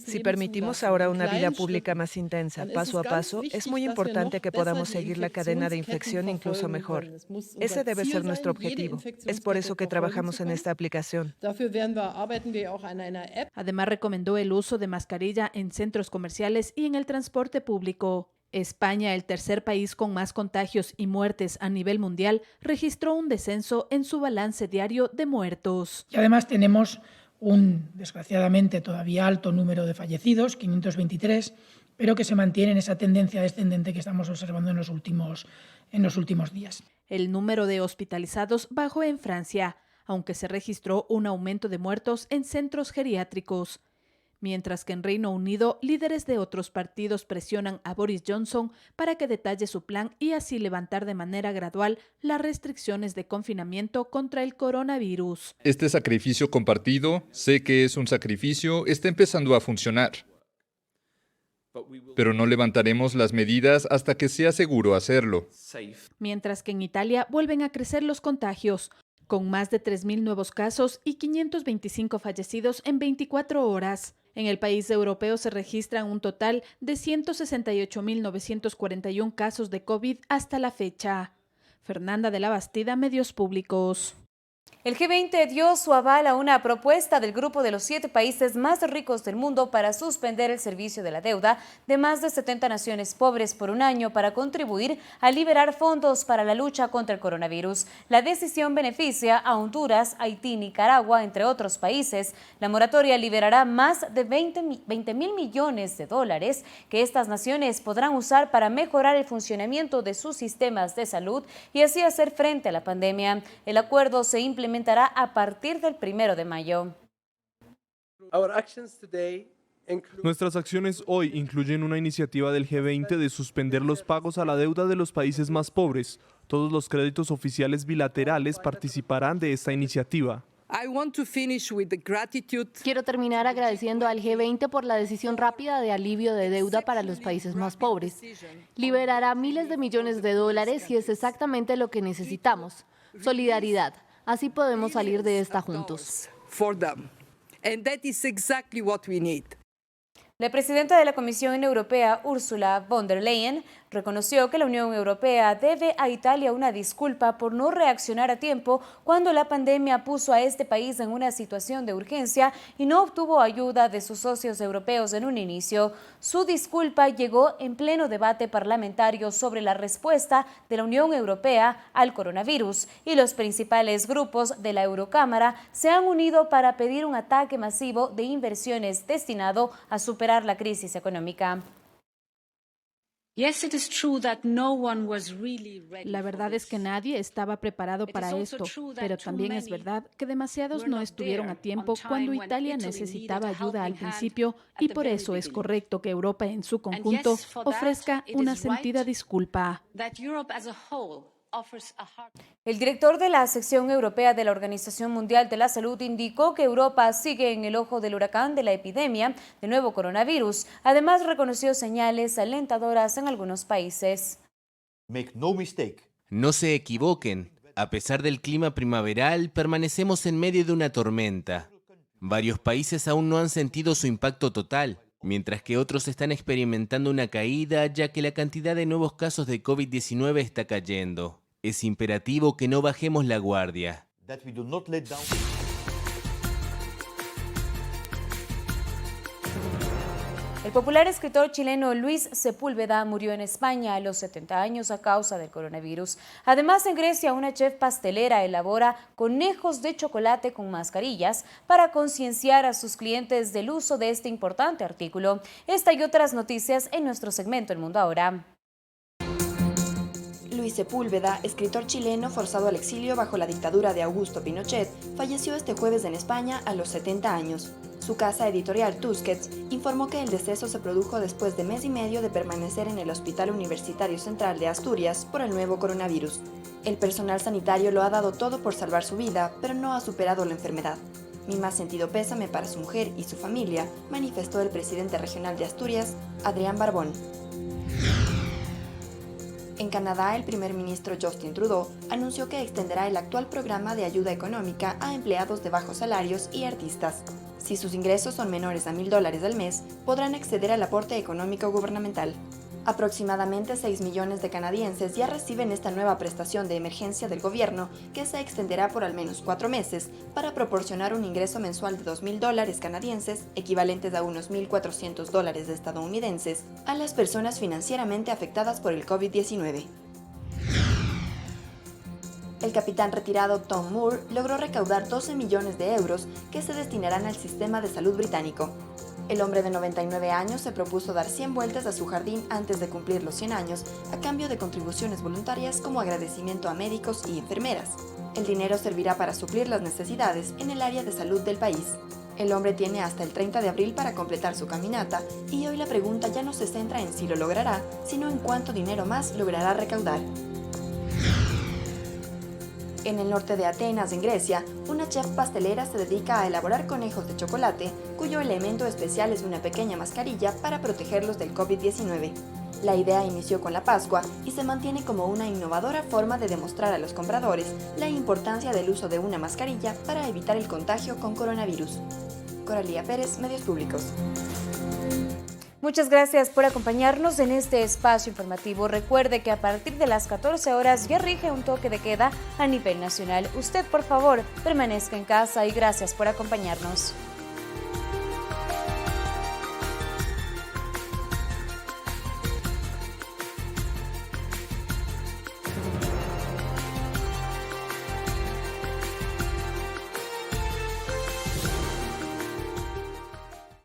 Si permitimos ahora una vida pública más intensa, paso a paso, es muy importante que podamos seguir la cadena de infección incluso mejor. Ese debe ser nuestro objetivo. Es por eso que trabajamos en esta aplicación.
Además, recomendó el uso de mascarilla en centros comerciales y en el transporte público. España, el tercer país con más contagios y muertes a nivel mundial, registró un descenso en su balance diario de muertos.
Y además tenemos un, desgraciadamente, todavía alto número de fallecidos, 523, pero que se mantiene en esa tendencia descendente que estamos observando en los últimos días.
El número de hospitalizados bajó en Francia, aunque se registró un aumento de muertos en centros geriátricos. Mientras que en Reino Unido, líderes de otros partidos presionan a Boris Johnson para que detalle su plan y así levantar de manera gradual las restricciones de confinamiento contra el coronavirus.
Este sacrificio compartido, sé que es un sacrificio, está empezando a funcionar. Pero no levantaremos las medidas hasta que sea seguro hacerlo.
Mientras que en Italia vuelven a crecer los contagios, con más de 3.000 nuevos casos y 525 fallecidos en 24 horas. En el país europeo se registran un total de 168.941 casos de COVID hasta la fecha. Fernanda de la Bastida, Medios Públicos.
El G20 dio su aval a una propuesta del grupo de los 7 países más ricos del mundo para suspender el servicio de la deuda de más de 70 naciones pobres por un año para contribuir a liberar fondos para la lucha contra el coronavirus. La decisión beneficia a Honduras, Haití, Nicaragua, entre otros países. La moratoria liberará más de 20.000 millones de dólares que estas naciones podrán usar para mejorar el funcionamiento de sus sistemas de salud y así hacer frente a la pandemia. El acuerdo se implementará a partir del 1 de mayo.
Nuestras acciones hoy incluyen una iniciativa del G20 de suspender los pagos a la deuda de los países más pobres. Todos los créditos oficiales bilaterales participarán de esta iniciativa.
Quiero terminar agradeciendo al G20 por la decisión rápida de alivio de deuda para los países más pobres. Liberará miles de millones de dólares y es exactamente lo que necesitamos. Solidaridad. Así podemos salir de esta juntos.
La presidenta de la Comisión Europea, Ursula von der Leyen, reconoció que la Unión Europea debe a Italia una disculpa por no reaccionar a tiempo cuando la pandemia puso a este país en una situación de urgencia y no obtuvo ayuda de sus socios europeos en un inicio. Su disculpa llegó en pleno debate parlamentario sobre la respuesta de la Unión Europea al coronavirus y los principales grupos de la Eurocámara se han unido para pedir un ataque masivo de inversiones destinado a superar la crisis económica.
La verdad es que nadie estaba preparado para esto, pero también es verdad que demasiados no estuvieron a tiempo cuando Italia necesitaba ayuda al principio y por eso es correcto que Europa en su conjunto ofrezca una sentida disculpa.
El director de la sección europea de la Organización Mundial de la Salud indicó que Europa sigue en el ojo del huracán de la epidemia del nuevo coronavirus. Además, reconoció señales alentadoras en algunos países.
No se equivoquen. A pesar del clima primaveral, permanecemos en medio de una tormenta. Varios países aún no han sentido su impacto total, mientras que otros están experimentando una caída ya que la cantidad de nuevos casos de COVID-19 está cayendo. Es imperativo que no bajemos la guardia.
El popular escritor chileno Luis Sepúlveda murió en España a los 70 años a causa del coronavirus. Además, en Grecia, una chef pastelera elabora conejos de chocolate con mascarillas para concienciar a sus clientes del uso de este importante artículo. Esta y otras noticias en nuestro segmento El Mundo Ahora.
Luis Sepúlveda, escritor chileno forzado al exilio bajo la dictadura de Augusto Pinochet, falleció este jueves en España a los 70 años. Su casa editorial Tusquets informó que el deceso se produjo después de mes y medio de permanecer en el Hospital Universitario Central de Asturias por el nuevo coronavirus. El personal sanitario lo ha dado todo por salvar su vida, pero no ha superado la enfermedad. Mi más sentido pésame para su mujer y su familia, manifestó el presidente regional de Asturias, Adrián Barbón. En Canadá, el primer ministro Justin Trudeau anunció que extenderá el actual programa de ayuda económica a empleados de bajos salarios y artistas. Si sus ingresos son menores a $1,000 al mes, podrán acceder al aporte económico gubernamental. Aproximadamente 6 millones de canadienses ya reciben esta nueva prestación de emergencia del gobierno, que se extenderá por al menos 4 meses, para proporcionar un ingreso mensual de $2,000 canadienses, equivalentes a unos $1,400 estadounidenses, a las personas financieramente afectadas por el COVID-19. El capitán retirado Tom Moore logró recaudar 12 millones de euros que se destinarán al sistema de salud británico. El hombre de 99 años se propuso dar 100 vueltas a su jardín antes de cumplir los 100 años, a cambio de contribuciones voluntarias como agradecimiento a médicos y enfermeras. El dinero servirá para suplir las necesidades en el área de salud del país. El hombre tiene hasta el 30 de abril para completar su caminata, y hoy la pregunta ya no se centra en si lo logrará, sino en cuánto dinero más logrará recaudar. En el norte de Atenas, en Grecia, una chef pastelera se dedica a elaborar conejos de chocolate, cuyo elemento especial es una pequeña mascarilla para protegerlos del COVID-19. La idea inició con la Pascua y se mantiene como una innovadora forma de demostrar a los compradores la importancia del uso de una mascarilla para evitar el contagio con coronavirus. Coralía Pérez, Medios Públicos.
Muchas gracias por acompañarnos en este espacio informativo. Recuerde que a partir de las 14 horas ya rige un toque de queda a nivel nacional. Usted, por favor, permanezca en casa y gracias por acompañarnos.